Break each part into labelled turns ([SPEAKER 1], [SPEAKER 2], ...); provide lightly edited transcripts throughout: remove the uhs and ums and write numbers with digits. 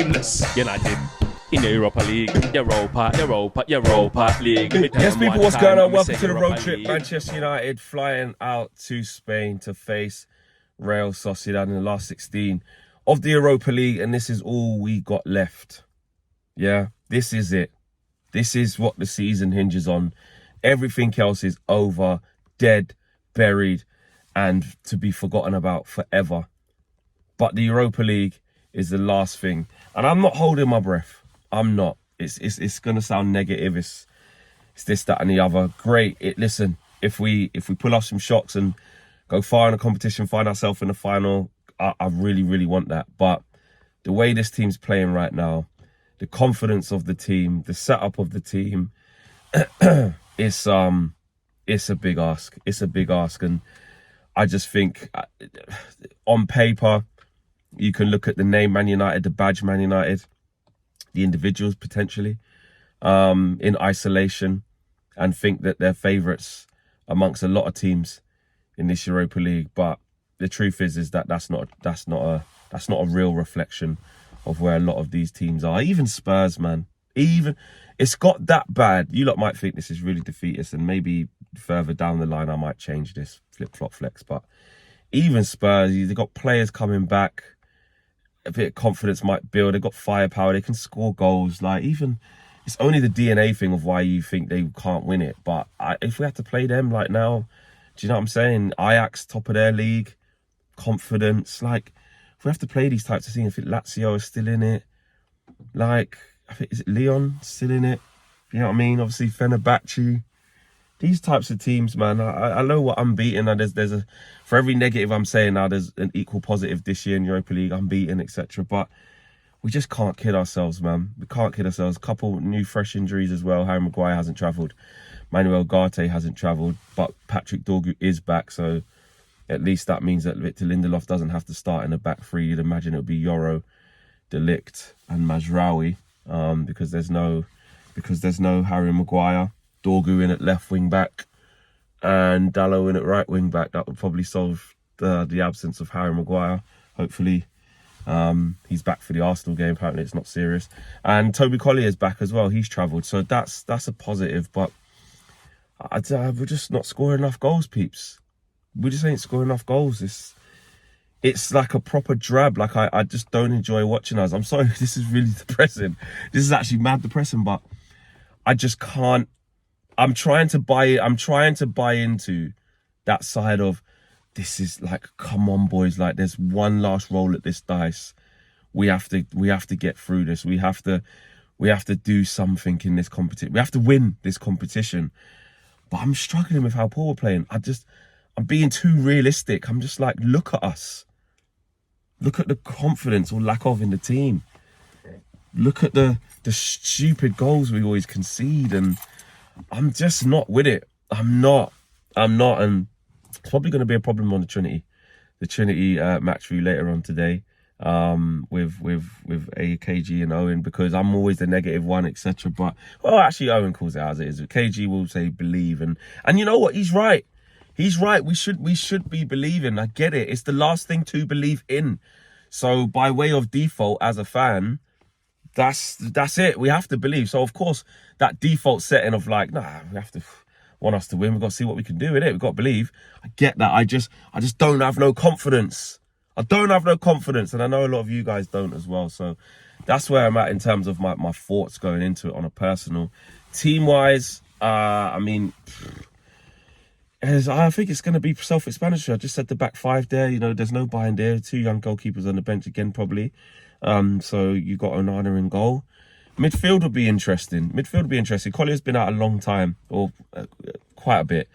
[SPEAKER 1] Stainless United in the Europa League. Europa League.
[SPEAKER 2] Yes, people, what's going on? Welcome to the road trip. Manchester United flying out to Spain to face Real Sociedad in the last 16 of the Europa League, and this is all we got left. Yeah, this is it. This is what the season hinges on. Everything else is over, dead, buried, and to be forgotten about forever. But the Europa League is the last thing, and I'm not holding my breath. I'm not. It's gonna sound negative. It's this, that, and the other. Great. Listen, if we pull off some shocks and go far in the competition, find ourselves in the final, I really, really want that. But the way this team's playing right now, the confidence of the team, the setup of the team, it's a big ask. It's a big ask, and I just think on paper, you can look at the name Man United, the badge Man United, the individuals potentially in isolation, and think that they're favourites amongst a lot of teams in this Europa League. But the truth is that that's not a real reflection of where a lot of these teams are. Even Spurs, man, even it's got that bad. You lot might think this is really defeatist, and maybe further down the line I might change this flip-flop flex. But even Spurs, they've got players coming back. A bit of confidence might build. They've got firepower. They can score goals. Like, even it's only the DNA thing of why you think they can't win it. But if we had to play them like now, do you know what I'm saying? Ajax, top of their league, confidence. Like, if we have to play these types of teams, I think Lazio is still in it. Like, I think, is it Lyon still in it? You know what I mean? Obviously, Fenerbahce. These types of teams, man, I know what I'm beating. And there's a, for every negative I'm saying now, there's an equal positive this year in Europa League. I'm beating, etc. But we just can't kid ourselves, man. We can't kid ourselves. A couple new fresh injuries as well. Harry Maguire hasn't travelled. Manuel Ugarte hasn't travelled. But Patrick Dorgu is back. So at least that means that Victor Lindelof doesn't have to start in the back three. You'd imagine it would be Yoro, De Ligt and Mazraoui, because there's no Harry Maguire. Dorgu in at left wing back and Dalot in at right wing back. That would probably solve the absence of Harry Maguire. Hopefully he's back for the Arsenal game. Apparently it's not serious. And Toby Collier's back as well. He's travelled, so that's a positive. But we're just not scoring enough goals, peeps. We just ain't scoring enough goals. It's like a proper drab. Like, I just don't enjoy watching us. I'm sorry, this is really depressing. This is actually mad depressing, but I just can't. I'm trying to buy into that side of, this is like, come on, boys, like, there's one last roll at this dice. We have to get through this. We have to do something in this competition. We have to win this competition. But I'm struggling with how poor we're playing. I'm being too realistic. I'm just like, look at us. Look at the confidence or lack of in the team. Look at the stupid goals we always concede, and I'm just not with it. I'm not, and it's probably going to be a problem on the Trinity match for you later on today, with KG and Owen, because I'm always the negative one, etc. But, well, actually Owen calls it as it is. KG will say believe, and you know what? He's right. He's right. We should be believing. I get it. It's the last thing to believe in. So by way of default, as a fan, that's it. We have to believe. So of course, that default setting of like, nah, we have to want us to win. We've got to see what we can do with it. We've got to believe. I get that. I just don't have no confidence. I don't have no confidence, and I know a lot of you guys don't as well. So that's where I'm at in terms of my thoughts going into it on a personal. Team-wise, I mean, I think it's going to be self-explanatory. I just said the back five there. You know, there's no buying there. 2 young goalkeepers on the bench again, probably. So you got Onana in goal. Midfield will be interesting. Collier's been out a long time, or quite a bit,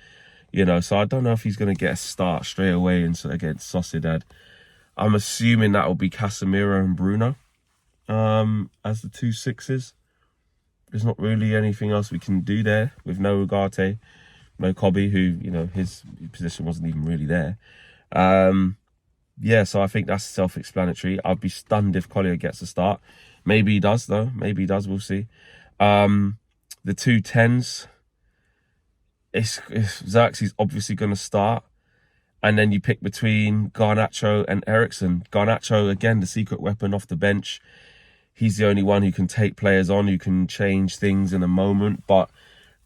[SPEAKER 2] you know. So I don't know if he's going to get a start straight away against Sociedad. I'm assuming that will be Casemiro and Bruno as the 2 6s. There's not really anything else we can do there with no Ugarte, no Kobe, who, you know, his position wasn't even really there. Yeah, so I think that's self-explanatory. I'd be stunned if Collier gets a start. Maybe he does, though. Maybe he does. We'll see. The 2 10s. Xerxes obviously going to start. And then you pick between Garnacho and Eriksen. Garnacho, again, the secret weapon off the bench. he's the only one who can take players on, who can change things in a moment. But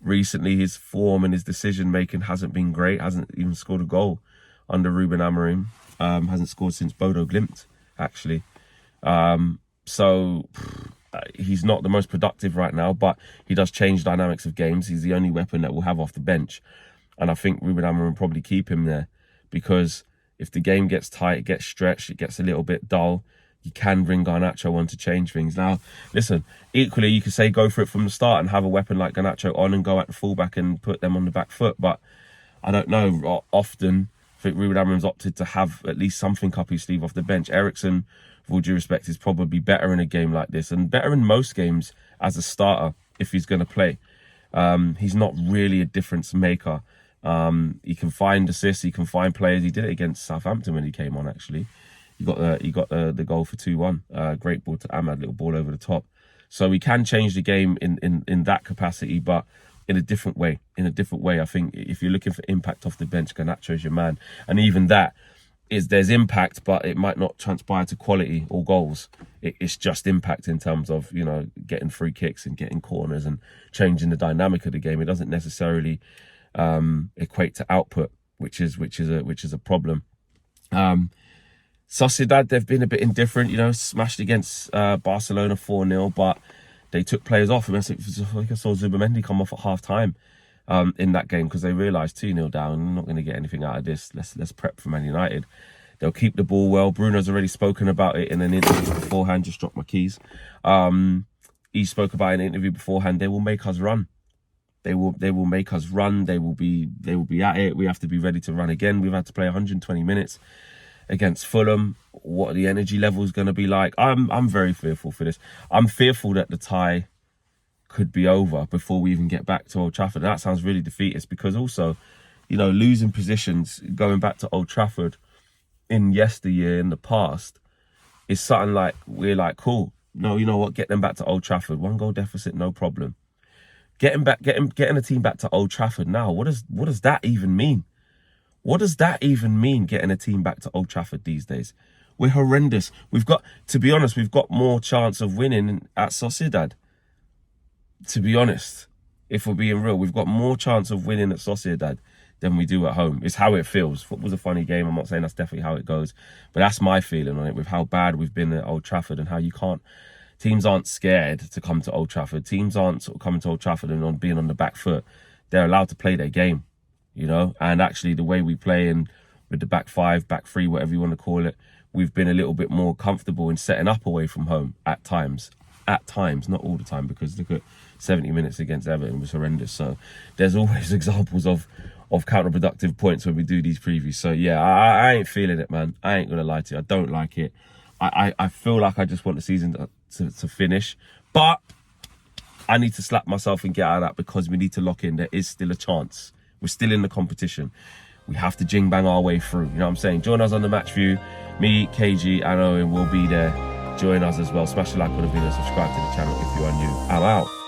[SPEAKER 2] recently his form and his decision making hasn't been great. Hasn't even scored a goal under Ruben Amorim. Hasn't scored since Bodo Glimt, actually. So he's not the most productive right now, but he does change dynamics of games. He's the only weapon that we'll have off the bench. And I think Ruben Amorim will probably keep him there, because if the game gets tight, it gets stretched, it gets a little bit dull, you can bring Garnacho on to change things. Now, listen, equally, you could say go for it from the start and have a weapon like Garnacho on and go at the fullback and put them on the back foot. But I don't know. Often, I think Ruben Amorim's opted to have at least something up his sleeve off the bench. Eriksen, with all due respect, is probably better in a game like this, and better in most games as a starter if he's going to play. He's not really a difference maker. He can find assists, he can find players. He did it against Southampton when he came on, actually. He got the goal for 2-1. Great ball to Ahmad, little ball over the top. So he can change the game in that capacity, but in a different way. I think if you're looking for impact off the bench, Garnacho's your man. And even that, there's impact, but it might not transpire to quality or goals. It's just impact in terms of, you know, getting free kicks and getting corners and changing the dynamic of the game. It doesn't necessarily equate to output, which is a problem. Sociedad, they've been a bit indifferent, you know, smashed against Barcelona 4-0, but they took players off. I think I saw Zubamendi come off at half time in that game, because they realised 2-0 down, we're not going to get anything out of this. Let's prep for Man United. They'll keep the ball well. Bruno's already spoken about it in an interview beforehand. Just dropped my keys. He spoke about it in an interview beforehand. They will make us run. They will make us run. They will be at it. We have to be ready to run again. We've had to play 120 minutes against Fulham. What are the energy levels going to be like? I'm very fearful for this. I'm fearful that the tie could be over before we even get back to Old Trafford. That sounds really defeatist, because also, you know, losing positions going back to Old Trafford in yesteryear, in the past, is something like, we're like, cool. No, you know what? Get them back to Old Trafford. 1 goal deficit, no problem. Getting a team back to Old Trafford now. What does that even mean? What does that even mean, getting a team back to Old Trafford these days? We're horrendous. To be honest, we've got more chance of winning at Sociedad. To be honest, if we're being real, we've got more chance of winning at Sociedad than we do at home. It's how it feels. Football's a funny game. I'm not saying that's definitely how it goes, but that's my feeling on it, with how bad we've been at Old Trafford and how teams aren't scared to come to Old Trafford. Teams aren't sort of coming to Old Trafford and being on the back foot. They're allowed to play their game, you know? And actually the way we play, and with the back five, back three, whatever you want to call it, we've been a little bit more comfortable in setting up away from home at times. At times, not all the time, because look at 70 minutes against Everton was horrendous. So there's always examples of counterproductive points when we do these previews. So yeah, I ain't feeling it, man. I ain't gonna lie to you. I don't like it. I feel like I just want the season to finish, but I need to slap myself and get out of that, because we need to lock in. There is still a chance. We're still in the competition. We have to jing bang our way through. You know what I'm saying? Join us on the match view. Me, KG, and Owen will be there. Join us as well. Smash the like on the video, subscribe to the channel if you are new. I'm out.